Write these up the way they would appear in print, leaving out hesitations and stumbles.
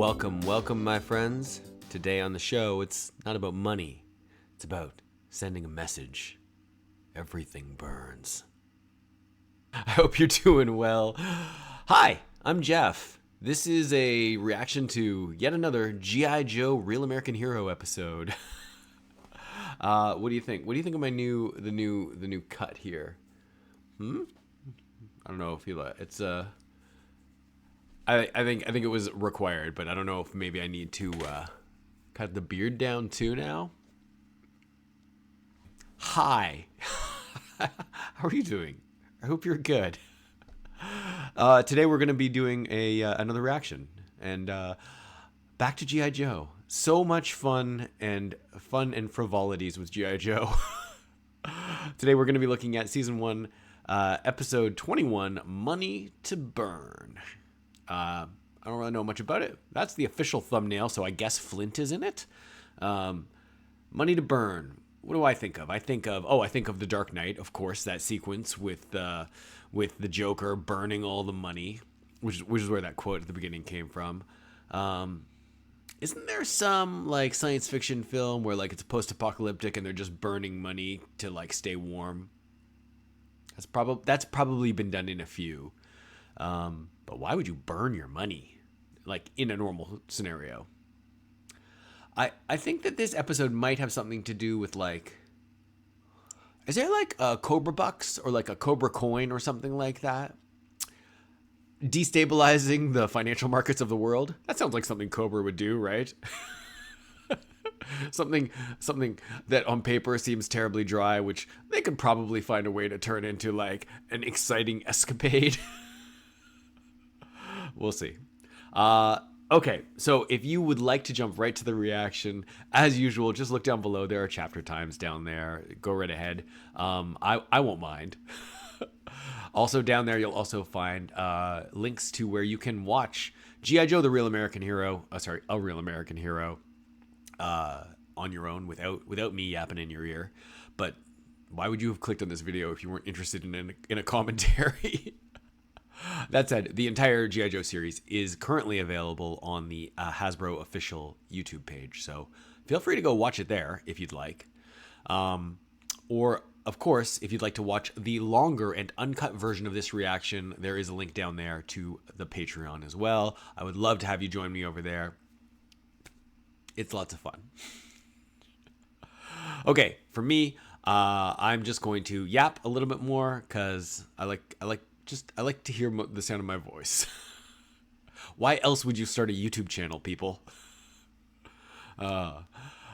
Welcome, my friends. Today on the show, it's not about money. It's about sending a message. Everything burns. I hope you're doing well. Hi, I'm Jeff. This is a reaction to yet another G.I.Joe Real American Hero episode. What do you think? What do you think of my the new cut here? I don't know if you like it's I think it was required, but I don't know if maybe I need to cut the beard down too now. Hi. How are you doing? I hope you're good. Today we're going to be doing another reaction, and back to G.I. Joe. So much fun and frivolities with G.I. Joe. Today we're going to be looking at season 1, episode 21, Money to Burn. I don't really know much about it. That's the official thumbnail, so I guess Flint is in it. Money to Burn. What do I think of? I think of The Dark Knight, of course, that sequence with the Joker burning all the money, which is where that quote at the beginning came from. Isn't there some like science fiction film where like it's post-apocalyptic and they're just burning money to like stay warm? That's probably been done in a few. But why would you burn your money, like in a normal scenario? I think that this episode might have something to do with like, is there like a Cobra Bucks or like a Cobra Coin or something like that? Destabilizing the financial markets of the world? That sounds like something Cobra would do, right? something that on paper seems terribly dry, which they could probably find a way to turn into like an exciting escapade. We'll see. Okay, so if you would like to jump right to the reaction, as usual, just look down below. There are chapter times down there. Go right ahead. I won't mind. Also down there, you'll also find links to where you can watch G.I. Joe, the Real American Hero. A Real American Hero on your own without me yapping in your ear. But why would you have clicked on this video if you weren't interested in a commentary? That said, the entire G.I. Joe series is currently available on the Hasbro official YouTube page, so feel free to go watch it there if you'd like. Or, of course, if you'd like to watch the longer and uncut version of this reaction, there is a link down there to the Patreon as well. I would love to have you join me over there. It's lots of fun. Okay, for me, I'm just going to yap a little bit more because I like to hear the sound of my voice. Why else would you start a YouTube channel, people?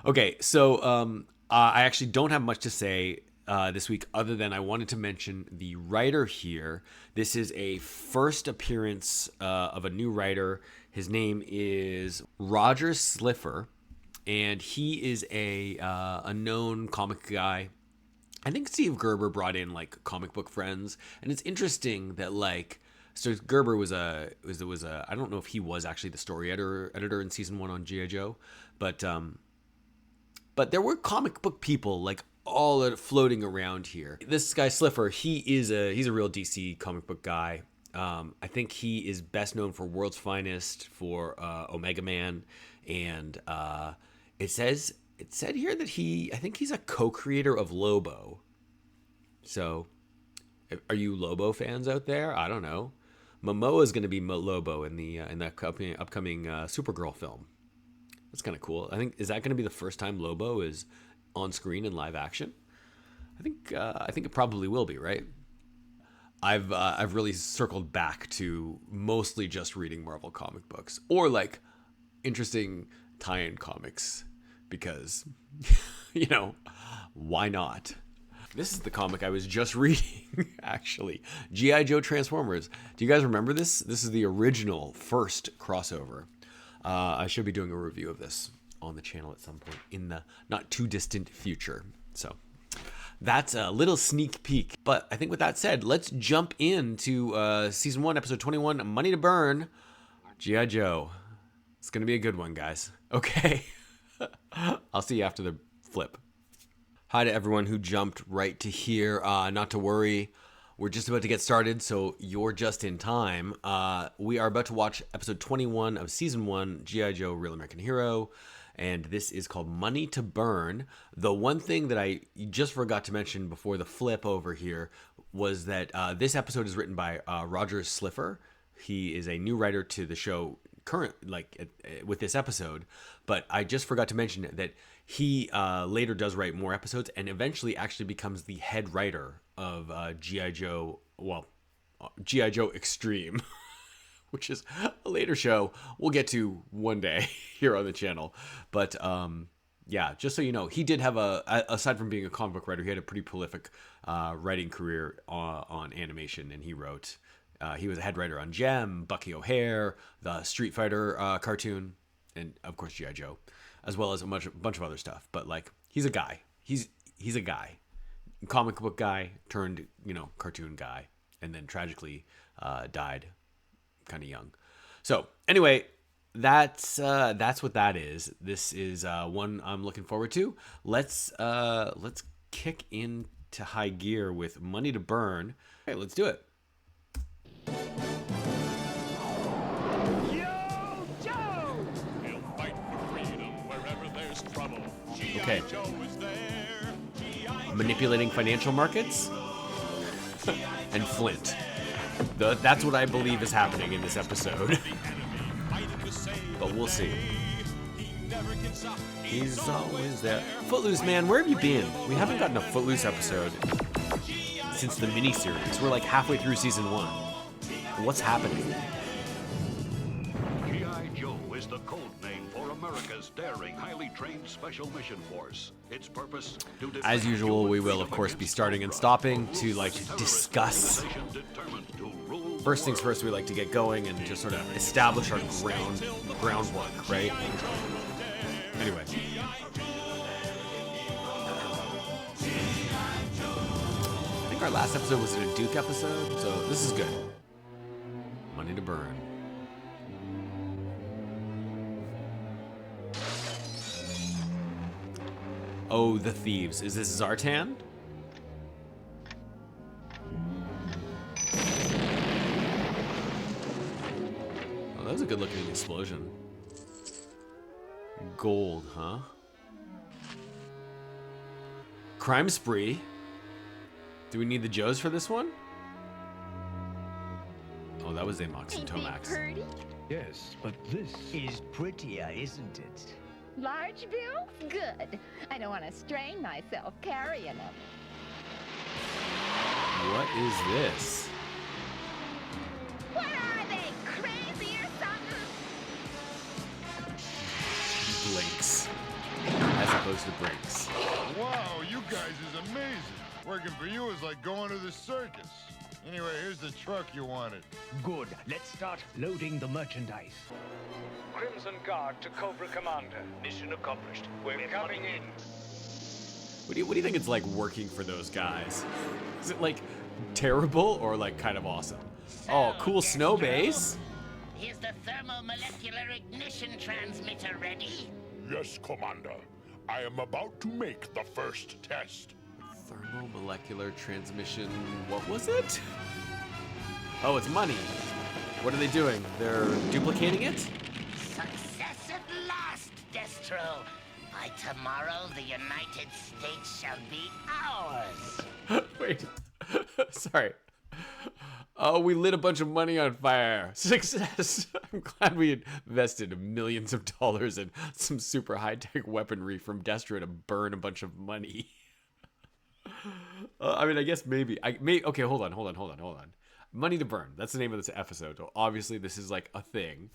Okay, so I actually don't have much to say this week other than I wanted to mention the writer here. This is a first appearance of a new writer. His name is Roger Slipher, and he is a known comic guy. I think Steve Gerber brought in like comic book friends, and it's interesting that like, so Gerber was I don't know if he was actually the story editor in season 1 on G.I. Joe, but there were comic book people like all floating around here. This guy Slipher, he's a real DC comic book guy. I think he is best known for World's Finest, for Omega Man, and it said here that I think he's a co-creator of Lobo. So, are you Lobo fans out there? I don't know. Momoa is going to be Lobo in the upcoming Supergirl film. That's kind of cool. I think, is that going to be the first time Lobo is on screen in live action? I think it probably will be, right? I've really circled back to mostly just reading Marvel comic books or like interesting tie-in comics. Because, you know, why not? This is the comic I was just reading, actually. G.I. Joe Transformers. Do you guys remember this? This is the original first crossover. I should be doing a review of this on the channel at some point in the not too distant future. So that's a little sneak peek. But I think with that said, let's jump into season 1, episode 21, Money to Burn, G.I. Joe. It's going to be a good one, guys. Okay. I'll see you after the flip. Hi to everyone who jumped right to here. Not to worry, We're just about to get started, so you're just in time. We are about to watch episode 21 of season 1, G.I.Joe, Real American Hero, and this is called Money to Burn. The one thing that I just forgot to mention before the flip over here was that this episode is written by Roger Sliffer. He is a new writer to the show with this episode, but I just forgot to mention that he later does write more episodes and eventually actually becomes the head writer of G.I. Joe, G.I. Joe Extreme, which is a later show we'll get to one day here on the channel. But yeah, just so you know, he did have aside from being a comic book writer, he had a pretty prolific writing career on animation, and he wrote. He was a head writer on Gem, Bucky O'Hare, the Street Fighter cartoon, and of course G.I. Joe, as well as a bunch of other stuff. But like, he's a guy. He's a guy, comic book guy turned cartoon guy, and then tragically died kind of young. So anyway, that's what that is. This is one I'm looking forward to. Let's kick into high gear with Money to Burn. Okay, let's do it. Okay. Manipulating financial markets and Flint. That's what I believe is happening in this episode. But we'll see. He's always there. Footloose, man, where have you been? We haven't gotten a Footloose episode since the miniseries. We're like halfway through season 1. What's happening? G.I.Joe is the code name for America's daring, highly trained special mission force. Its purpose to as usual, we will of course be starting and stopping to discuss. First things first, we like to get going and just sort of establish our groundwork, right? Anyway. I think our last episode was a Duke episode, so this is good. Money to Burn. Oh, the thieves. Is this Zartan? Oh, that was a good looking explosion. Gold, huh? Crime spree. Do we need the Joes for this one? Oh, that was Amox and Tomax. Pretty? Yes, but this is prettier, isn't it? Large bill? Good. I don't want to strain myself carrying them. What is this? What are they, crazy or something? Blinks. As opposed to Brinks. Wow, you guys is amazing. Working for you is like going to the circus. Anyway, here's the truck you wanted. Good. Let's start loading the merchandise. Crimson Guard to Cobra Commander. Mission accomplished. We're coming in. What do you think it's like working for those guys? Is it like terrible or like kind of awesome? Oh, cool snow base. Is the thermomolecular ignition transmitter ready? Yes, Commander. I am about to make the first test. Thermomolecular transmission. What was it? Oh, it's money. What are they doing? They're duplicating it? Success at last, Destro. By tomorrow, the United States shall be ours. Wait. Sorry. Oh, we lit a bunch of money on fire. Success. I'm glad we invested millions of dollars in some super high-tech weaponry from Destro to burn a bunch of money. I mean, I guess maybe. Okay, hold on. Money to Burn. That's the name of this episode. So obviously, this is like a thing.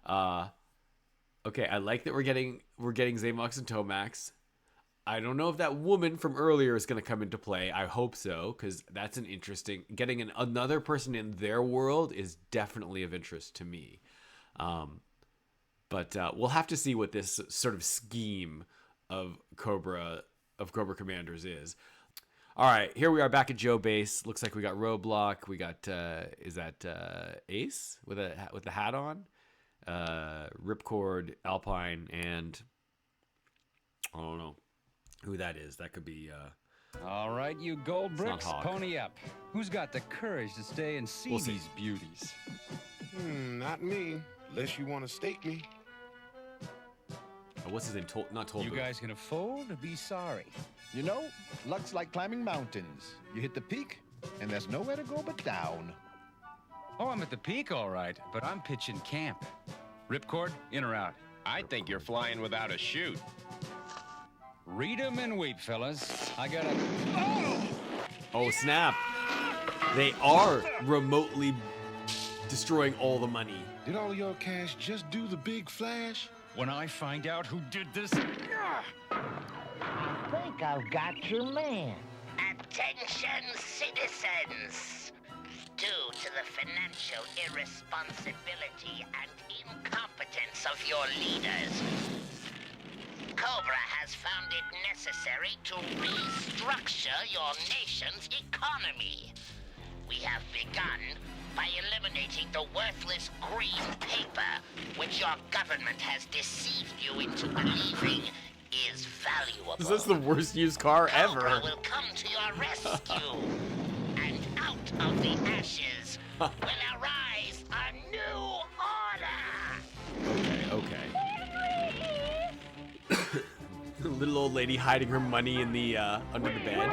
Okay, I like that we're getting Zamox and Tomax. I don't know if that woman from earlier is going to come into play. I hope so, because that's an interesting... Getting another person in their world is definitely of interest to me. But we'll have to see what this sort of scheme of Cobra Commanders is. All right, here we are back at Joe Base. Looks like we got Roadblock. We got is that Ace with the hat on? Ripcord, Alpine, and I don't know who that is. That could be All right, you gold It's not bricks, Hawk. pony up. Who's got the courage to stay and see We'll see. these beauties? Not me. Unless you want to stake me. What's his name? Not told. You guys gonna fold or be sorry? You know, luck's like climbing mountains. You hit the peak, and there's nowhere to go but down. Oh, I'm at the peak, all right, but I'm pitching camp. Ripcord, in or out? I think you're flying without a chute. Read 'em and weep, fellas. I got a... Oh, snap. They are remotely destroying all the money. Did all your cash just do the big flash? When I find out who did this... I think I've got your man. Attention, citizens! Due to the financial irresponsibility and incompetence of your leaders, Cobra has found it necessary to restructure your nation's economy. We have begun by eliminating the worthless green paper, which your government has deceived you into believing is valuable. This is the worst used car ever. Cobra will come to your rescue, and out of the ashes will arise a new order. Okay. Little old lady hiding her money in the under the bed.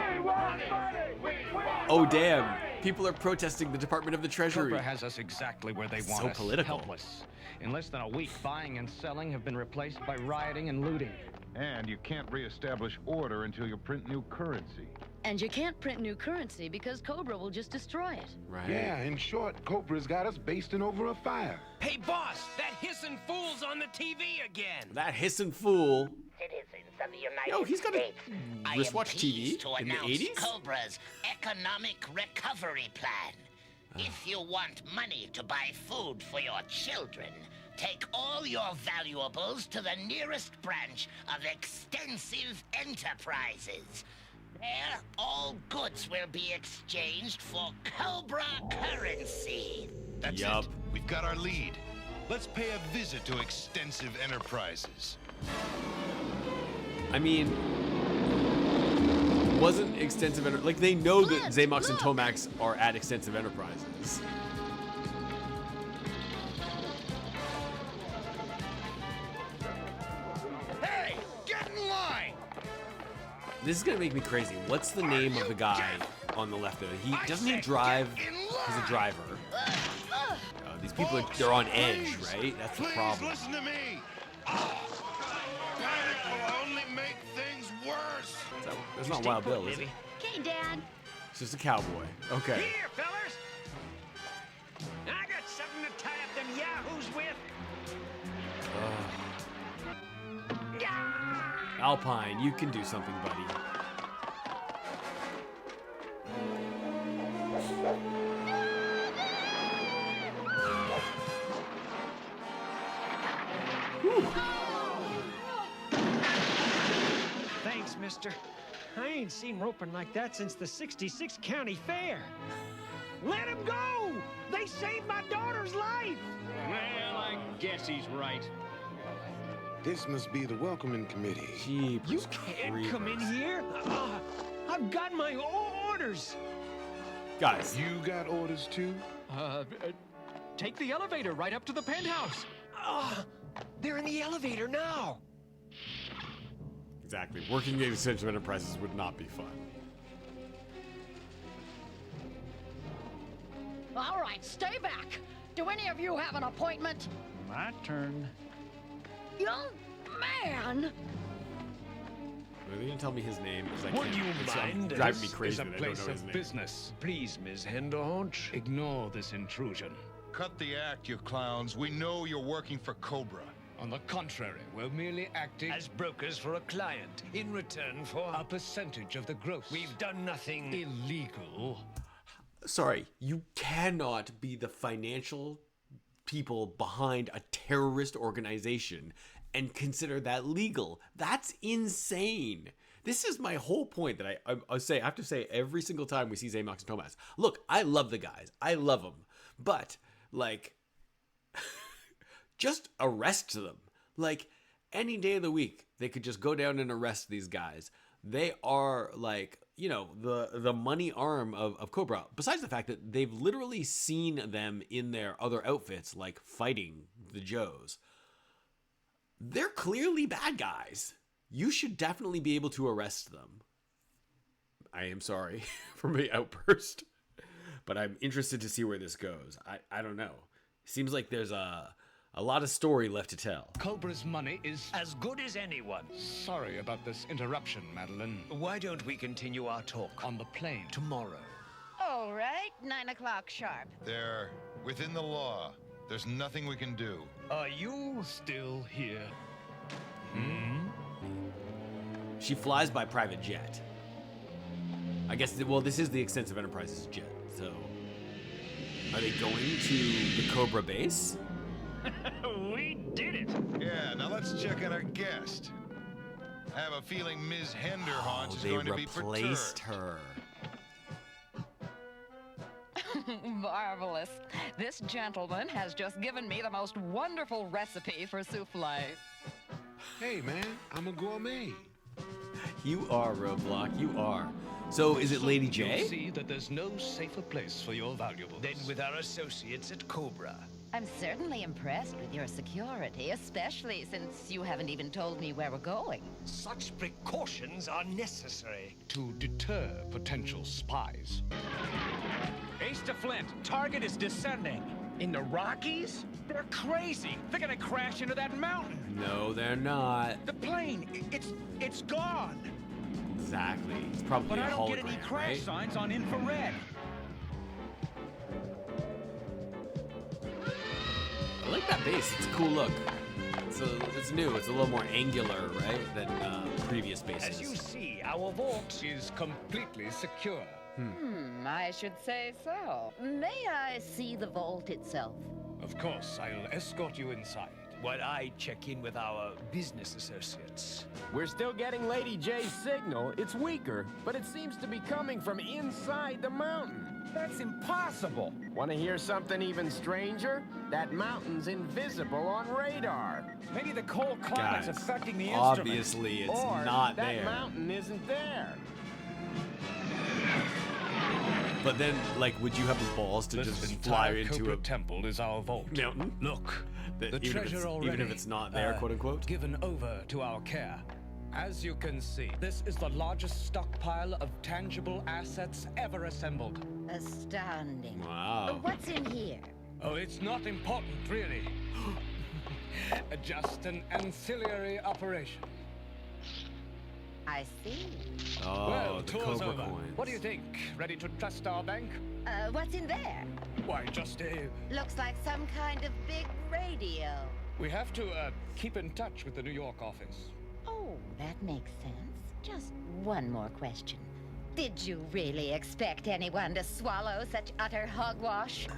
Oh damn! People are protesting the Department of the Treasury. Cobra has us exactly where they want So us. political. Helpless. In less than a week, buying and selling have been replaced by rioting and looting. And you can't reestablish order until you print new currency. And you can't print new currency because Cobra will just destroy it. Right. Yeah, in short, Cobra's got us basting over a fire. Hey, boss! That hissing fool's on the TV again! That hissing fool. Citizens of the United Yo, he's got a States, I am wristwatch pleased TV to in the announce 80s? Cobra's economic recovery plan. If you want money to buy food for your children, take all your valuables to the nearest branch of Extensive Enterprises. There, all goods will be exchanged for Cobra currency. That's Yup. it. We've got our lead. Let's pay a visit to Extensive Enterprises. I mean, wasn't Extensive like they know that Zamox and Tomax are at Extensive Enterprises. Hey! Get in line! This is gonna make me crazy. What's the name of the guy on the left there? He doesn't he drive? He's a driver. These people they're on edge, right? That's the Please problem. listen to me. Panic will only make things worse. That's not Wild Bill, is it? Okay, Dad. It's just a cowboy. Okay. Here, fellas! I got something to tie up them yahoos with. Alpine, you can do something, buddy. Thanks, mister. I ain't seen roping like that since the 66 County Fair. Let him go! They saved my daughter's life! Well, I guess he's right. This must be the welcoming committee. You can't come in here. I've got my orders. Guys. You got orders too? Take the elevator right up to the penthouse. They're in the elevator now. Exactly. Working at Extensive Enterprises would not be fun. All right, stay back. Do any of you have an appointment? My turn. Young man. Are they gonna tell me his name? 'Cause I Would can't- you it's mind? driving me This crazy is a that I don't place know his of name. business. Please, Ms. Henderhonch, ignore this intrusion. Cut the act, you clowns. We know you're working for Cobra. On the contrary, we're merely acting as brokers for a client in return for a percentage of the gross. We've done nothing illegal. Sorry, you cannot be the financial people behind a terrorist organization and consider that legal. That's insane. This is my whole point that I have to say every single time we see Zamox and Tomas. Look, I love the guys. I love them. But, like, just arrest them. Like, any day of the week, they could just go down and arrest these guys. they are like, you know, the money arm of Cobra. Besides the fact that they've literally seen them in their other outfits, like fighting the Joes. They're clearly bad guys. You should definitely be able to arrest them. I am sorry for my outburst, but I'm interested to see where this goes. I don't know. Seems like there's a lot of story left to tell. Cobra's money is As good as anyone. Sorry about this interruption, Madeline. Why don't we continue our talk On the plane. tomorrow? All right, 9 o'clock sharp. They're within the law. There's nothing we can do. Are you still here? She flies by private jet. I guess, well, this is the Extensive Enterprises jet, so... Are they going to the Cobra base? We did it. Yeah, now let's check on our guest. I have a feeling Ms. Henderhaunch is going to be perturbed. They replaced her. Marvelous. This gentleman has just given me the most wonderful recipe for souffle. Hey, man, I'm a gourmet. You are, Roadblock, you are. So, is it Lady You'll J? see that there's no safer place for your valuables. Then with our associates at Cobra. I'm certainly impressed with your security, especially since you haven't even told me where we're going. Such precautions are necessary. To deter potential spies. Ace to Flint, target is descending. In the Rockies? They're crazy. They're gonna crash into that mountain. No, they're not. The plane, it's gone. Exactly. It's probably But a I don't get hologram, any crash right? signs on infrared. I like that base. It's a cool look. It's new. It's a little more angular, right, than previous bases. As you see, our vault is completely secure. I should say so. May I see the vault itself? Of course, I'll escort you inside. While I check in with our business associates. We're still getting Lady J's signal. It's weaker, but it seems to be coming from inside the mountain. That's impossible. Want to hear something even stranger? That mountain's invisible on radar. Maybe the cold climate's Guys, affecting the instrument. obviously it's Or not that there. mountain isn't there. But then, like, would you have the balls to This just fly entire into Cobra a temple is our vault. mountain? Look, That the even if treasure it's- already, even if it's not there, quote unquote? given over to our care. As you can see, this is the largest stockpile of tangible assets ever assembled. Astounding. Wow. What's in here? Oh, it's not important, really. Just an ancillary operation. I see. Oh, well, the tour's Cobra over. coins. What do you think? Ready to trust our bank? What's in there? Why, just a... Looks like some kind of big radio. We have to keep in touch with the New York office. Oh, that makes sense. Just one more question. Did you really expect anyone to swallow such utter hogwash?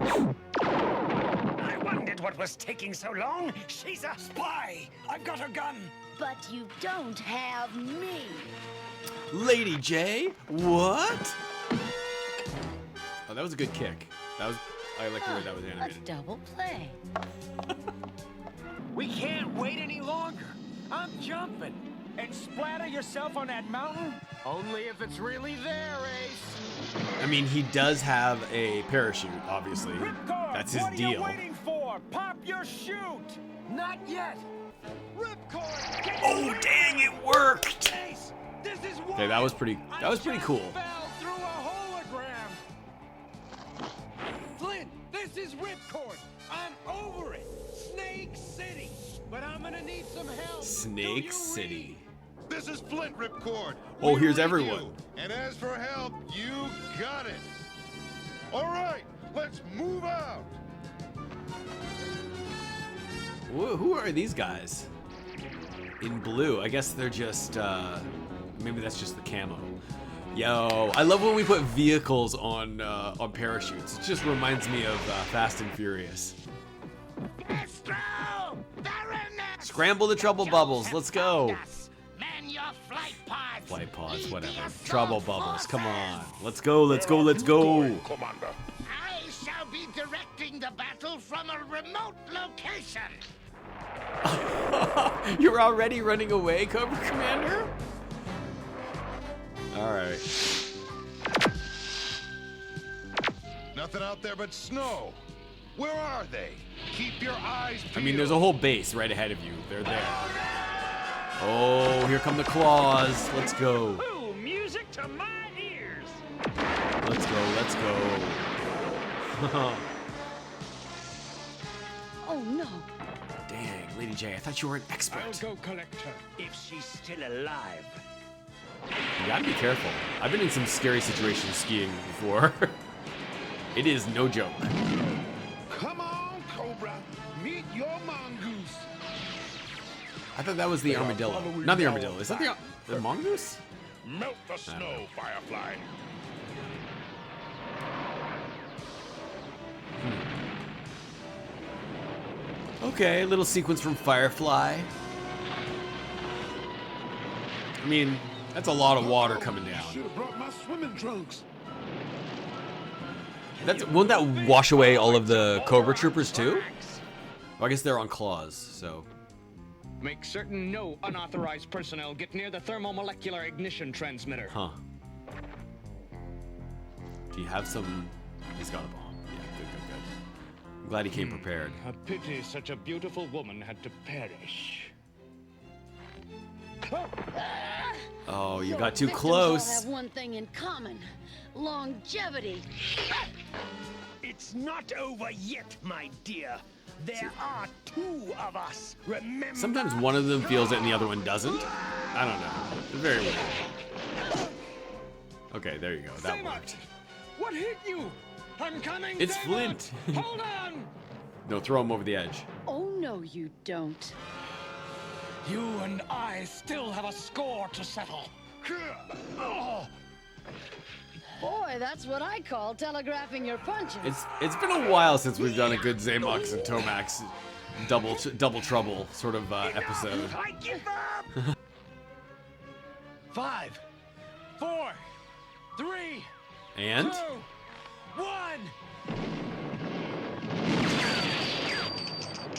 I wondered what was taking so long. She's a spy. I've got her gun. But you don't have me. Lady J? What? Oh, that was a good kick. I like the way that was A animated. double play. We can't wait any longer. I'm jumping. And splatter yourself on that mountain? Only if it's really there, Ace. I mean, he does have a parachute, obviously. Ripcord, That's his what are deal. you waiting for? Pop your chute. Not yet. Ripcord, get Oh, dang, it worked! Ace, this is Okay, that was pretty cool. fell through a hologram. Flint, this is Ripcord. I'm over it. Snake City. But I'm gonna need some help. Snake City. This is Flint, Ripcord. Oh, We here's read everyone. you. And as for help, you got it. All right, let's move out. Who are these guys? In blue. I guess they're just, maybe that's just the camo. Yo, I love when we put vehicles on parachutes. It just reminds me of Fast and Furious. Scramble the trouble bubbles. Let's go. Man your flight pods. Flight pods, whatever. Trouble bubbles. Come on. Let's go. Let's go. Let's go. Commander. I shall be directing the battle from a remote location. You're already running away, Cobra Commander? All right. Nothing out there but snow. Where are they? Keep your eyes peeled. I mean, there's a whole base right ahead of you. They're there. Oh, here come the claws. Let's go. Ooh, music to my ears. Let's go. Let's go. Oh no. Dang, Lady J, I thought you were an expert. I'll go collect her if she's still alive. You gotta be careful. I've been in some scary situations skiing before. It is no joke. Come on, Cobra. Meet your mongoose. I thought that was the armadillo. Not the armadillo. Is that the mongoose? Melt the snow, Firefly. Okay, a little sequence from Firefly. I mean, that's a lot of water coming down. Should have brought my swimming trunks. Won't that wash away all of the Cobra troopers too? Well, I guess they're on claws, so. Make certain no unauthorized personnel get near the thermomolecular ignition transmitter. Huh. Do you have some? He's got a bomb. Yeah, good. I'm glad he came prepared. A pity such a beautiful woman had to perish. Oh, you Your got too victims close. all have one thing in common. Longevity. It's not over yet, my dear. There are two of us. Remember? Sometimes one of them feels it and the other one doesn't. I don't know. It's very weird. Okay, there you go. That worked. What hit you? I'm coming. It's David. Flint. Hold on. No, throw him over the edge. Oh no, you don't. You and I still have a score to settle. Boy, that's what I call telegraphing your punches. It's been a while since we've done a good Zamox and Tomax double trouble sort of episode. I give up. 5, 4, 3, And 2, 1.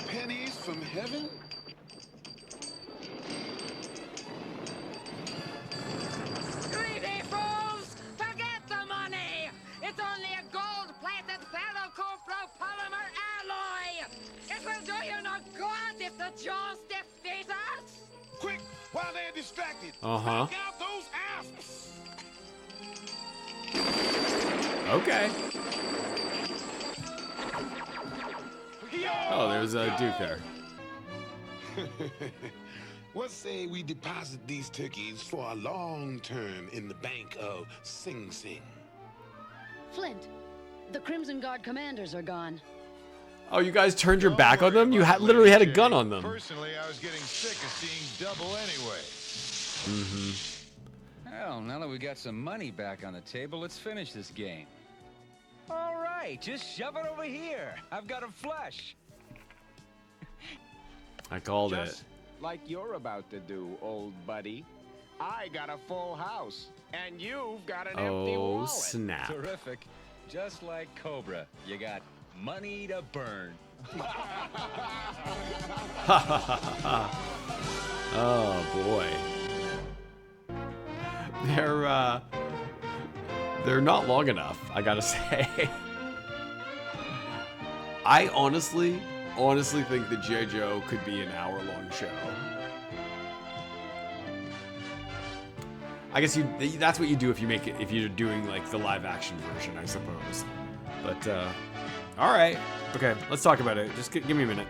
Pennies from heaven? Greedy fools! Forget the money! It's only a gold-plated ferrocopropolymer alloy! It will do you no good if the Jaws defeat us! Quick, while they're distracted. Uh-huh. Knock out those asps. okay. Oh, there's a Duke there. What say we deposit these turkeys for a long term in the bank of Sing Sing? Flint, the Crimson Guard commanders are gone. Oh, you guys turned your back on them? You literally had a gun on them. Personally, I was getting sick of seeing double anyway. Well, now that we got some money back on the table, let's finish this game. All right, just shove it over here. I've got a flush. I called Just it. like you're about to do, old buddy. I got a full house, and you've got an empty Oh, wallet. snap. Terrific. Just like Cobra, you got money to burn. Oh, boy. They're not long enough, I gotta say. I honestly think that G.I.Joe could be an hour-long show. I guess that's what you do if you're doing like the live-action version, I suppose. But all right, okay, let's talk about it. Just give me a minute.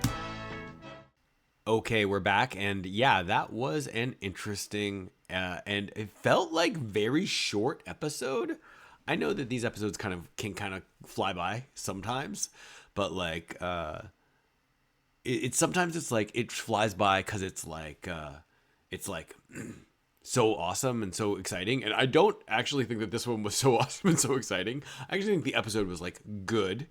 Okay, we're back, and yeah, that was an interesting and it felt like very short episode. I know that these episodes can fly by sometimes, but like sometimes it's like it flies by because it's like so awesome and so exciting. And I don't actually think that this one was so awesome and so exciting. I actually think the episode was like good,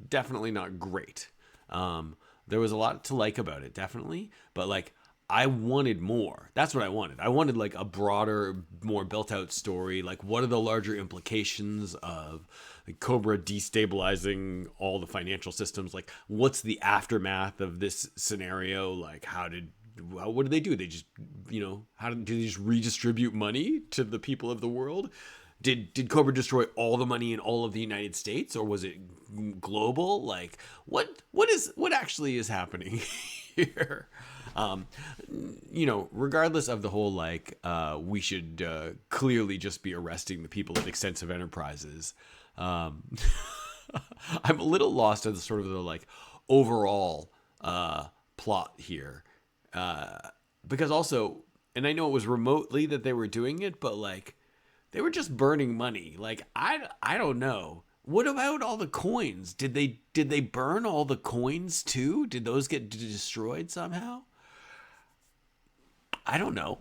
definitely not great. There was a lot to like about it, definitely, but like I wanted more. That's what I wanted. I wanted like a broader, more built out story. Like, what are the larger implications of like Cobra destabilizing all the financial systems? Like, what's the aftermath of this scenario? Like, how did what do they do? They just, do they just redistribute money to the people of the world? Did Cobra destroy all the money in all of the United States, or was it global? Like, what actually is happening here? Regardless of the whole, like, we should clearly just be arresting the people at Extensive Enterprises. I'm a little lost at the sort of the, like, overall plot here. Because also, and I know it was remotely that they were doing it, but, like, they were just burning money. Like, I don't know. What about all the coins? Did they burn all the coins too? Did those get destroyed somehow? I don't know.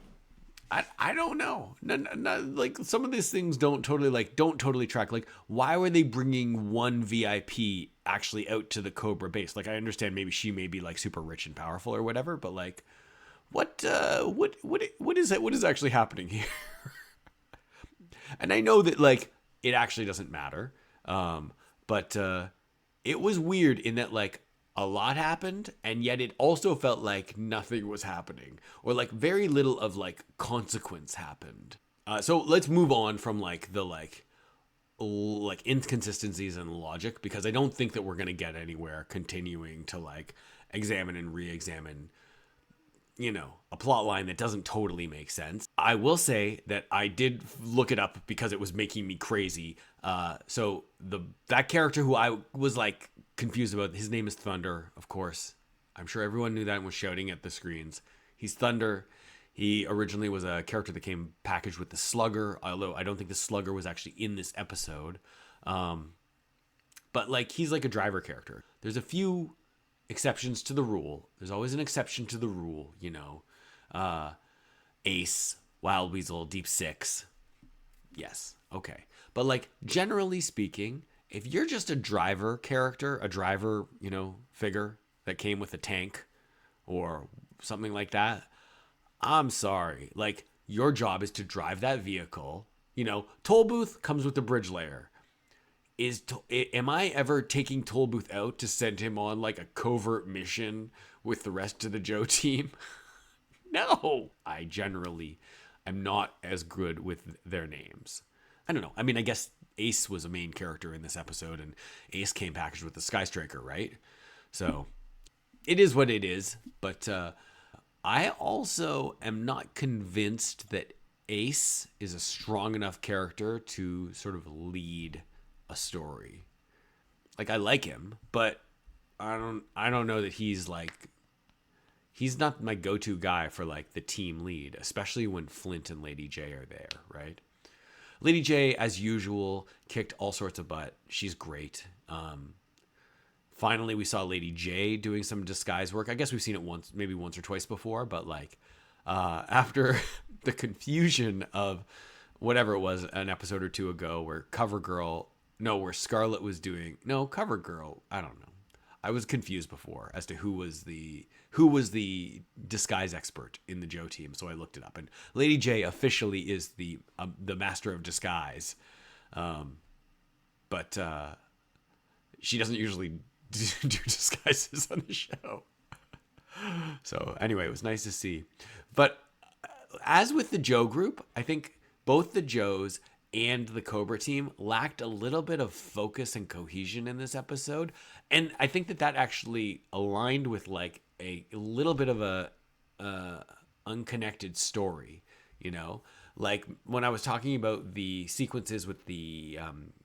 I don't know. No, like, some of these things don't totally track. Like, why were they bringing one VIP actually out to the Cobra base? Like, I understand maybe she may be, like, super rich and powerful or whatever, but, like, what is actually happening here? And I know that, like, it actually doesn't matter. But it was weird in that, like, a lot happened, and yet it also felt like nothing was happening, or, like, very little of, like, consequence happened. So let's move on from, like, the, like inconsistencies in logic, because I don't think that we're going to get anywhere continuing to, like, examine and re-examine, a plot line that doesn't totally make sense. I will say that I did look it up because it was making me crazy. So that character who I was, like, confused about, his name is Thunder, of course. I'm sure everyone knew that and was shouting at the screens. He's Thunder. He originally was a character that came packaged with the Slugger, although I don't think the Slugger was actually in this episode. But, like, he's like a driver character. There's a few exceptions to the rule. There's always an exception to the rule, Ace, Wild Weasel, Deep Six. Yes, okay. But, like, generally speaking, if you're just a driver character, a driver, figure that came with a tank or something like that, I'm sorry. Like, your job is to drive that vehicle. Toll booth comes with the bridge layer. Am I ever taking Toll Booth out to send him on, like, a covert mission with the rest of the Joe team? No. I generally am not as good with their names. I don't know. I mean, I guess Ace was a main character in this episode, and Ace came packaged with the Sky Striker, right? So it is what it is. But I also am not convinced that Ace is a strong enough character to sort of lead a story. Like, I like him, but I don't know that he's not my go-to guy for, like, the team lead, especially when Flint and Lady J are there, right? Lady J, as usual, kicked all sorts of butt. She's great. Finally, we saw Lady J doing some disguise work. I guess we've seen it maybe once or twice before, but, like, after the confusion of whatever it was, an episode or two ago, where Scarlet was doing CoverGirl. I don't know. I was confused before as to who was the disguise expert in the Joe team, so I looked it up. And Lady J officially is the master of disguise, but she doesn't usually do disguises on the show. So anyway, it was nice to see. But as with the Joe group, I think both the Joes and the Cobra team lacked a little bit of focus and cohesion in this episode. And I think that actually aligned with, like, a little bit of a unconnected story, Like, when I was talking about the sequences with the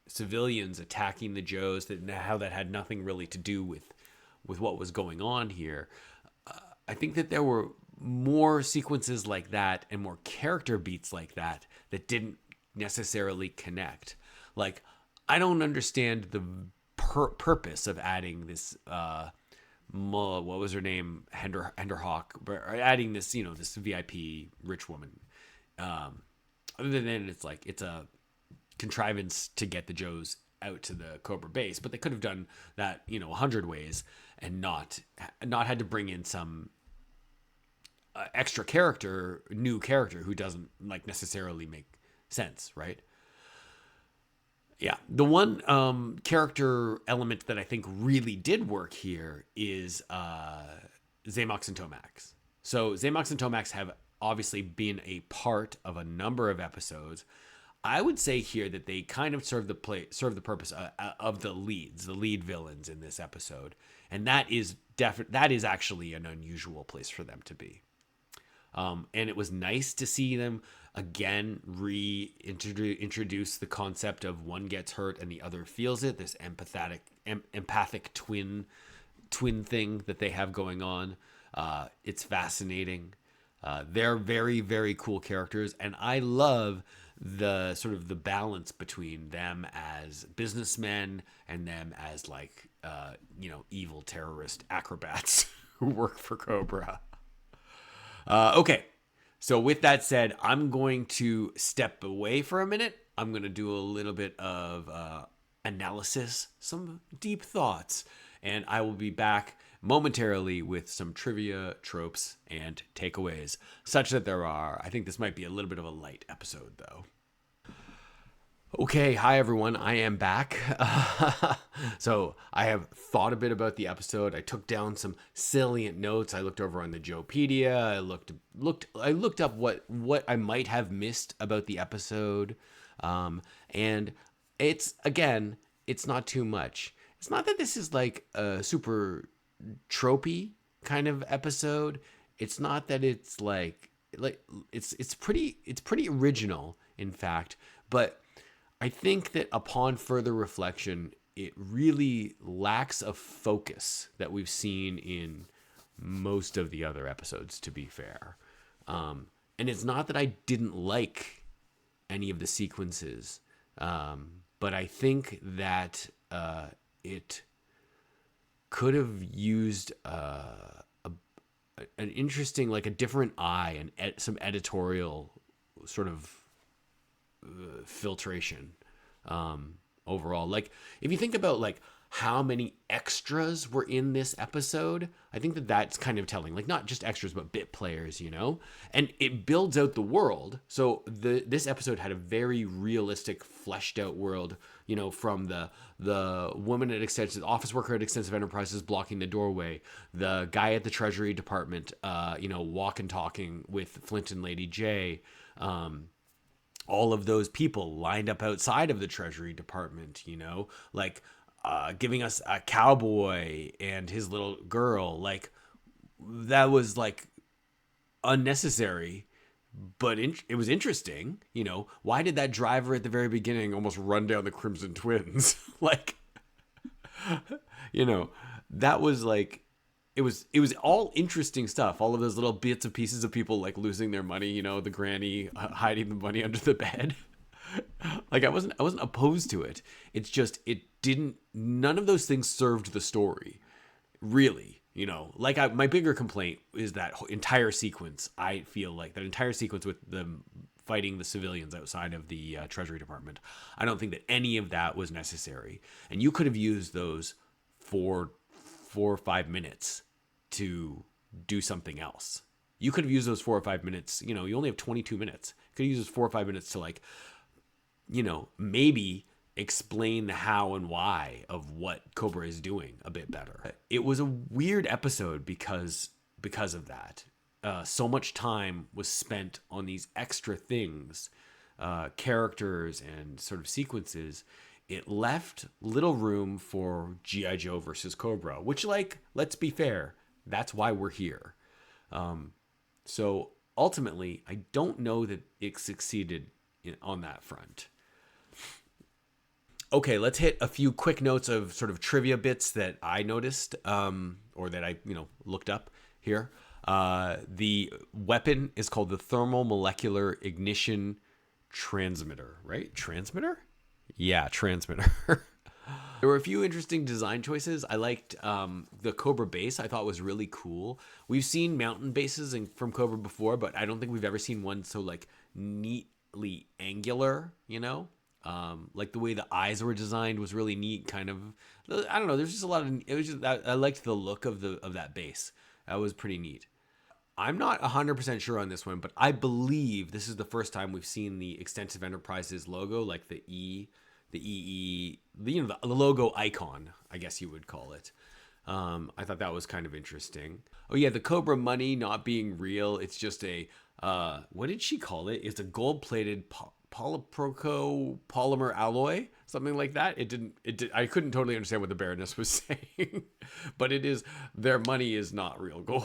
civilians attacking the Joes, how that had nothing really to do with what was going on here. I think that there were more sequences like that and more character beats like that didn't necessarily connect. Like, I don't understand the purpose of adding this what was her name, Henderhawk, adding this this VIP rich woman, other than it's like it's a contrivance to get the Joes out to the Cobra base. But they could have done that 100 ways and not had to bring in some extra character, new character who doesn't, like, necessarily make sense, right? Yeah, the one character element that I think really did work here is Zamox and Tomax. So Zamox and Tomax have obviously been a part of a number of episodes. I would say here that they kind of serve the purpose of the lead villains in this episode, and that is actually an unusual place for them to be. And it was nice to see them again reintroduce the concept of one gets hurt and the other feels it. This empathic twin thing that they have going on. It's fascinating. They're very, very cool characters, and I love the sort of the balance between them as businessmen and them as like evil terrorist acrobats who work for Cobra. Okay, so with that said, I'm going to step away for a minute. I'm going to do a little bit of analysis, some deep thoughts, and I will be back momentarily with some trivia, tropes, and takeaways, such that there are. I think this might be a little bit of a light episode, though. Okay, hi everyone, I am back. So I have thought a bit about the episode. I took down some salient notes. I looked over on the Joepedia. I looked up what I might have missed about the episode. And it's not too much. It's not that this is like a super tropey kind of episode. It's not that it's like it's pretty original, in fact, but I think that upon further reflection, it really lacks a focus that we've seen in most of the other episodes, to be fair. And it's not that I didn't like any of the sequences, but I think that it could have used an interesting, like a different eye and some editorial sort of filtration overall. Like if you think about like how many extras were in this episode, I think that that's kind of telling. Like not just extras, but bit players, and it builds out the world. So this episode had a very realistic, fleshed out world, from the woman at office worker at Extensive Enterprises blocking the doorway, the guy at the Treasury Department, walk and talking with Flint and Lady J, all of those people lined up outside of the Treasury Department, like giving us a cowboy and his little girl. Like that was like unnecessary, but it was interesting. Why did that driver at the very beginning almost run down the Crimson Twins? Like, that was like, it was all interesting stuff. All of those little bits and pieces of people like losing their money, the granny hiding the money under the bed. Like I wasn't opposed to it. It's just, none of those things served the story really, like my bigger complaint is that entire sequence. I feel like that entire sequence with them fighting the civilians outside of the Treasury Department. I don't think that any of that was necessary. And you could have used those 4 or 5 minutes to do something else. You could have used those 4 or 5 minutes. You only have 22 minutes. You could have used those 4 or 5 minutes to like, maybe explain the how and why of what Cobra is doing a bit better. It was a weird episode because of that. So much time was spent on these extra things, characters and sort of sequences. It left little room for G.I.Joe versus Cobra, which, like, let's be fair, that's why we're here. So ultimately, I don't know that it succeeded on that front. Okay, let's hit a few quick notes of sort of trivia bits that I noticed, or that I, looked up here. The weapon is called the Thermal Molecular Ignition Transmitter, right? Transmitter? Yeah, transmitter. There were a few interesting design choices. I liked the Cobra base. I thought was really cool. We've seen mountain bases from Cobra before, but I don't think we've ever seen one so like neatly angular, like the way the eyes were designed was really neat. Kind of, I don't know. There's just a lot of. I liked the look of that base. That was pretty neat. I'm not 100% sure on this one, but I believe this is the first time we've seen the Extensive Enterprises logo, like the logo icon, I guess you would call it. I thought that was kind of interesting. Oh yeah, the Cobra money not being real. It's just a, what did she call it? It's a gold-plated polyproco polymer alloy, something like that. I couldn't totally understand what the Baroness was saying, but it is, their money is not real gold.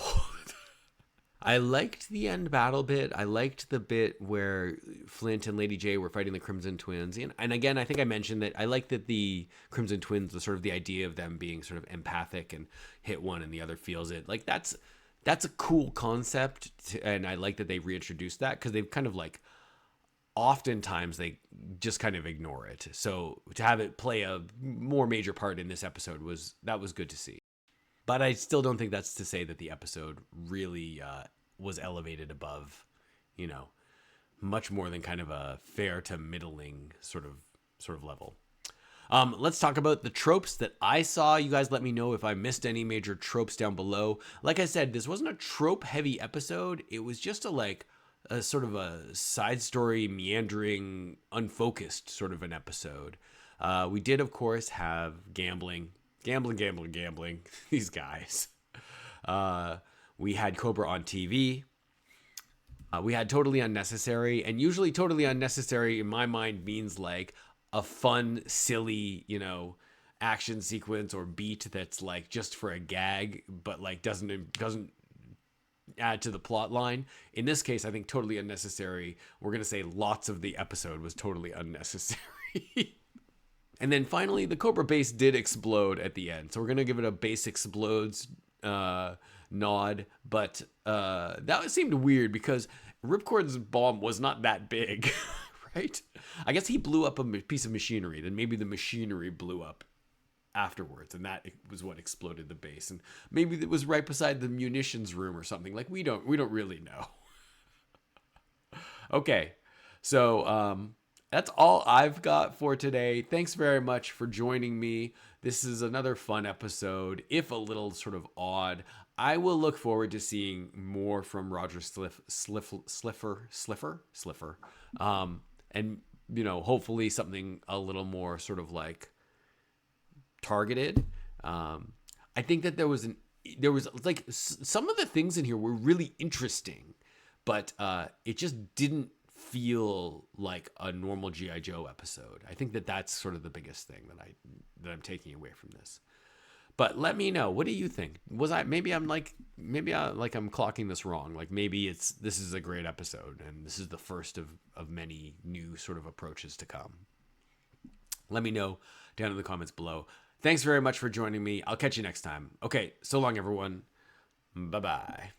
I liked the end battle bit. I liked the bit where Flint and Lady J were fighting the Crimson Twins. And again, I think I mentioned that I like that the Crimson Twins, the sort of the idea of them being sort of empathic and hit one and the other feels it. Like that's a cool concept. And I like that they reintroduced that because they've kind of like, oftentimes they just kind of ignore it. So to have it play a more major part in this episode was good to see. But I still don't think that's to say that the episode really was elevated above, much more than kind of a fair to middling sort of level. Let's talk about the tropes that I saw. You guys let me know if I missed any major tropes down below. Like I said, this wasn't a trope heavy episode. It was just a sort of a side story, meandering, unfocused sort of an episode. We did, of course, have gambling. These guys. We had Cobra on TV. We had totally unnecessary, and usually totally unnecessary in my mind means like a fun, silly, action sequence or beat that's like just for a gag, but like doesn't add to the plot line. In this case, I think totally unnecessary. We're gonna say lots of the episode was totally unnecessary. And then finally, the Cobra base did explode at the end. So we're going to give it a base explodes nod. But that seemed weird because Ripcord's bomb was not that big, right? I guess he blew up a piece of machinery. Then maybe the machinery blew up afterwards. And that was what exploded the base. And maybe it was right beside the munitions room or something. Like, we don't really know. Okay, so that's all I've got for today. Thanks very much for joining me. This is another fun episode, if a little sort of odd. I will look forward to seeing more from Roger Sliffer. And, hopefully something a little more sort of like targeted. I think that there was like some of the things in here were really interesting, but it just didn't feel like a normal G.I. Joe episode. I think that that's sort of the biggest thing that I'm taking away from this. But let me know, what do you think? Maybe I'm clocking this wrong. Like maybe this is a great episode and this is the first of many new sort of approaches to come. Let me know down in the comments below. Thanks very much for joining me. I'll catch you next time. Okay, so long everyone. Bye-bye.